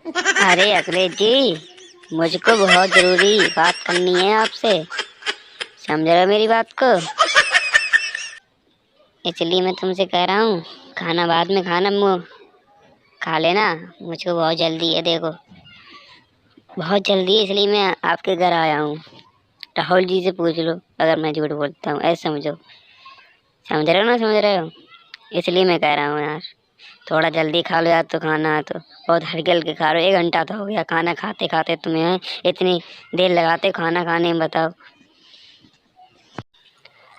अरे अखिलेश जी, मुझको बहुत जरूरी बात करनी है आपसे। समझ रहे हो मेरी बात को? इसलिए मैं तुमसे कह रहा हूँ, खाना बाद में खाना मुँह खा लेना। मुझको बहुत जल्दी है, देखो बहुत जल्दी है, इसलिए मैं आपके घर आया हूँ। राहुल जी से पूछ लो अगर मैं झूठ बोलता हूँ, ऐसे समझो। समझ रहे हो ना, समझ रहे हो? इसलिए मैं कह रहा हूँ यार, थोड़ा जल्दी खा लो यार। तो खाना तो बहुत हल्के हल्के खा लो। 1 घंटा तो हो गया खाना खाते खाते, तुम्हें इतनी देर लगाते खाना खाने में, बताओ।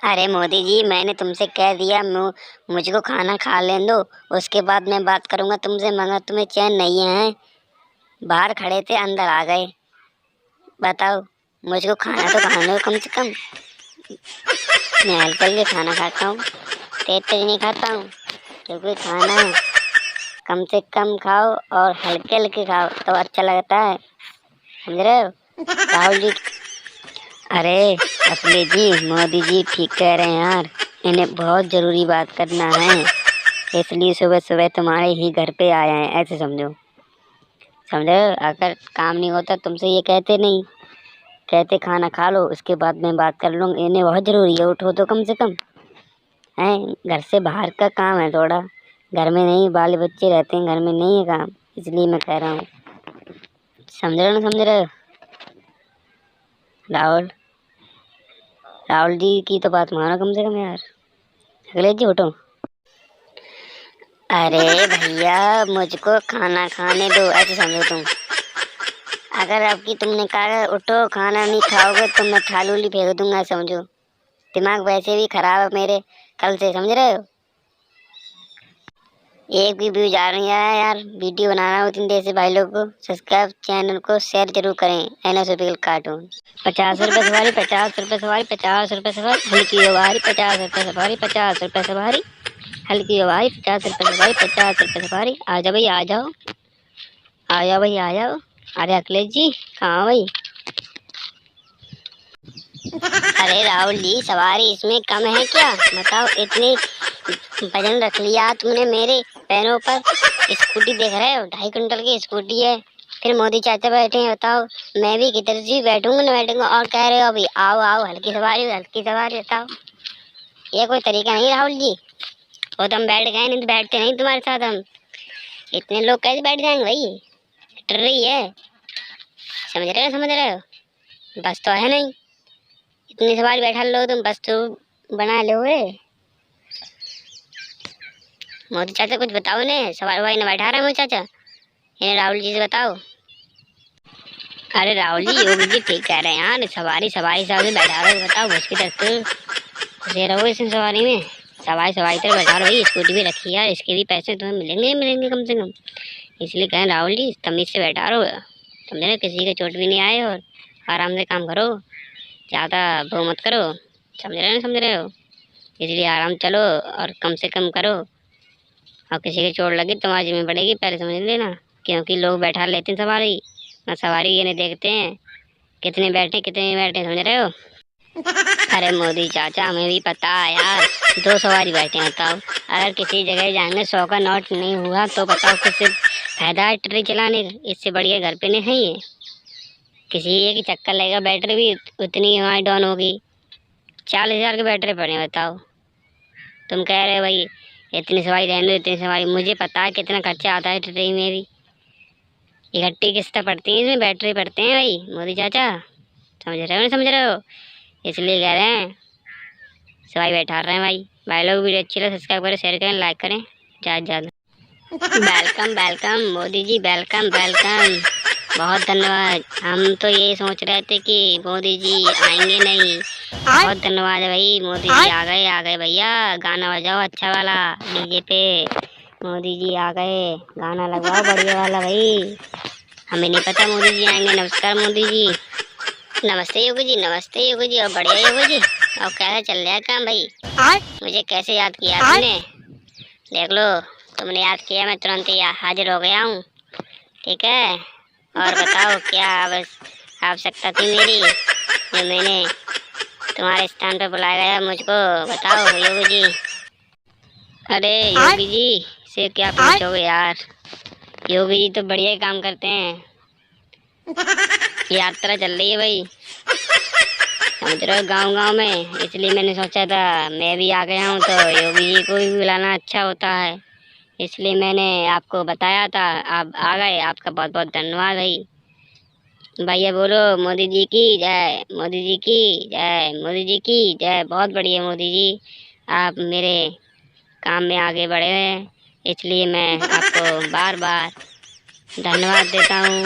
अरे मोदी जी, मैंने तुमसे कह दिया मुझको खाना खा लेने दो, उसके बाद मैं बात करूंगा तुमसे, मगर तुम्हें चैन नहीं है। बाहर खड़े थे, अंदर आ गए। बताओ, मुझको खाना तो खाने दो कम से कम। मैं हल्के हल्के खाना खाता हूँ, तेज तेज नहीं खाता हूँ, क्योंकि खाना कम से कम खाओ और हल्के हल्के खाओ तो अच्छा लगता है। समझ रहे हो राहुल जी? अरे अखिलेश जी, मोदी जी ठीक कह रहे हैं यार, इन्हें बहुत ज़रूरी बात करना है, इसलिए सुबह सुबह तुम्हारे ही घर पे आए हैं, ऐसे समझो। समझो, अगर काम नहीं होता तुमसे ये कहते नहीं, कहते खाना खा लो उसके बाद मैं बात कर लूँगा। इन्हें बहुत ज़रूरी है, उठो तो कम से कम। हैं, घर से बाहर का काम है थोड़ा, घर में नहीं, बाल बच्चे रहते हैं घर में, नहीं है काम, इसलिए मैं कह रहा हूँ। समझ रहे हो ना, समझ रहे हो? राहुल राहुल जी की तो बात मानो कम से कम यार। अखिलेश जी उठो। अरे भैया, मुझको खाना खाने दो, ऐसे समझो तुम। अगर आपकी तुमने कहा उठो खाना नहीं खाओगे तो मैं थाली उली फेंक दूंगा, समझो। दिमाग वैसे भी खराब है मेरे कल से, समझ रहे हो? एक भी व्यूज आ रही है यार, वीडियो बनाना हो इतनी देर से। भाई लोग को सब्सक्राइब, चैनल को शेयर जरूर करें। एनोसोफिकल कार्टून। 50 रुपये सवारी, 50 रुपये सवारी, 50 रुपये सवारी, हल्की सवारी, 50 रुपये सवारी, 50 रुपये सवारी, हल्की सवारी, 50 रुपये सवारी, 50 रुपये सवारी। आ जाओ भाई, आ जाओ, आ जाओ भाई, आ जाओ। अरे अखिलेश जी कहाँ भाई? अरे राहुल जी, सवारी इसमें कम है क्या? बताओ, इतनी वजन रख लिया तुमने मेरे पैरों पर। स्कूटी देख रहे हो, 2.5 कुंटल की स्कूटी है। फिर मोदी चाचा बैठे हैं, बताओ मैं भी किधर से बैठूंगा ना बैठूंगा, और कह रहे हो अभी आओ आओ हल्की सवारी, हल्की सवारी। बताओ, ये कोई तरीका नहीं राहुल जी। वो तो हम बैठ गए, नहीं तो बैठते नहीं तुम्हारे साथ हम। इतने लोग कैसे बैठ जाएंगे भाई? डर रही है। समझ रहे हो, समझ रहे हो? बस तो है नहीं, इतनी सवारी बैठा लो तुम, बस तो बना लो। मोदी चाचा कुछ बताओ ने, सवारी वारी न बैठा रहे मोदी चाचा, इन्हें राहुल जी से बताओ। अरे राहुल जी, योगी जी ठीक कह रहे हैं यार, सवारी सवारी साहब से बैठा रहे हो। बताओ, घुस की तरह घुसे रहो इस सवारी में। सवारी सवारी तरह बैठा रहो भाई, स्कूटी भी रखी है यार, इसके भी पैसे तुम्हें मिलेंगे ही मिलेंगे कम से कम। इसलिए कहें राहुल जी, तमीज से बैठा रहो, समझे ना, किसी के चोट भी नहीं आए, और आराम से काम करो, ज़्यादा भो मत करो। समझ रहे हो, समझ रहे हो? इसलिए आराम चलो और कम से कम करो, और किसी की चोट लगी तो आज में पड़ेगी, पहले समझ लेना। क्योंकि लोग बैठा लेते हैं सवारी, ना सवारी ये नहीं देखते हैं कितने बैठे कितने नहीं बैठे, समझ रहे हो? अरे मोदी चाचा, हमें भी पता है यार, 2 सवारी बैठे हैं। बताओ, अगर किसी जगह जाएंगे 100 का नोट नहीं हुआ तो बताओ किससे फायदा है ट्रेन चलाने का? इससे बढ़िया घर पे नहीं है ये। किसी एक ही चक्कर लगेगा, बैटरी भी उतनी हमारी डाउन होगी। 40,000 के बैटरी पड़े, बताओ। तुम कह रहे हो भाई इतनी सवारी रहने दो, इतनी सवारी, मुझे पता है कितना खर्चा आता है ट्रेन में भी। इकट्ठी किस्तें पड़ती हैं, इसमें बैटरी पड़ते हैं भाई मोदी चाचा। समझ रहे हो नहीं समझ रहे हो? इसलिए कह रहे हैं, सवारी बैठा रहे हैं भाई। भाई लोग वीडियो अच्छी लगे सब्सक्राइब करें, शेयर करें, लाइक करें ज़्यादा ज़्यादा। Welcome welcome Modi ji, welcome welcome, बहुत धन्यवाद। हम तो ये सोच रहे थे कि मोदी जी आएंगे नहीं। बहुत धन्यवाद है भाई, मोदी जी आ गए भैया। गाना बजाओ अच्छा वाला डीजे पे। मोदी जी आ गए, गाना लगवाओ बढ़िया वाला भाई। हमें नहीं पता मोदी जी आएंगे। नमस्कार मोदी जी। नमस्ते योगी जी, नमस्ते योगी जी, और बढ़िया योगी जी। और कैसे चल रहा है काम भाई? मुझे कैसे याद किया तुमने? देख लो, तुमने याद किया, मैं तुरंत ही हाजिर हो गया हूँ। ठीक है, और बताओ क्या आवश्यकता थी मेरी, जो मैंने तुम्हारे स्थान पर बुलाया गया मुझको? बताओ योगी जी। अरे योगी जी से क्या पूछोगे यार, योगी जी तो बढ़िया ही काम करते हैं। यात्रा चल रही है भाई, समझ रहे हो, गांव गांव में, इसलिए मैंने सोचा था मैं भी आ गया हूँ तो योगी जी को भी बुलाना अच्छा होता है, इसलिए मैंने आपको बताया था, आप आ गए, आपका बहुत बहुत धन्यवाद भाई। भैया बोलो मोदी जी की जय, मोदी जी की जय, मोदी जी की जय। बहुत बढ़िया मोदी जी, आप मेरे काम में आगे बढ़े हैं, इसलिए मैं आपको बार बार धन्यवाद देता हूँ।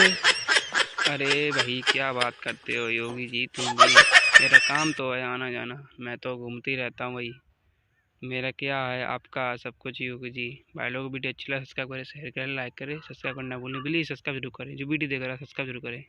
अरे भाई क्या बात करते हो योगी जी तुम भी। मेरा काम तो है आना जाना, मैं तो घूमती रहता हूँ भाई। मेरा क्या है आपका सब कुछ योगी जी। भाई लोग वीडियो अच्छी लगे सब्सक्राइब करें, शेयर करें, लाइक करें, सब्सक्राइब करना भूलें प्लीज़। सब्सक्राइब जरूर करें, जो वीडियो देख रहा है सब्सक्राइब जरूर करें।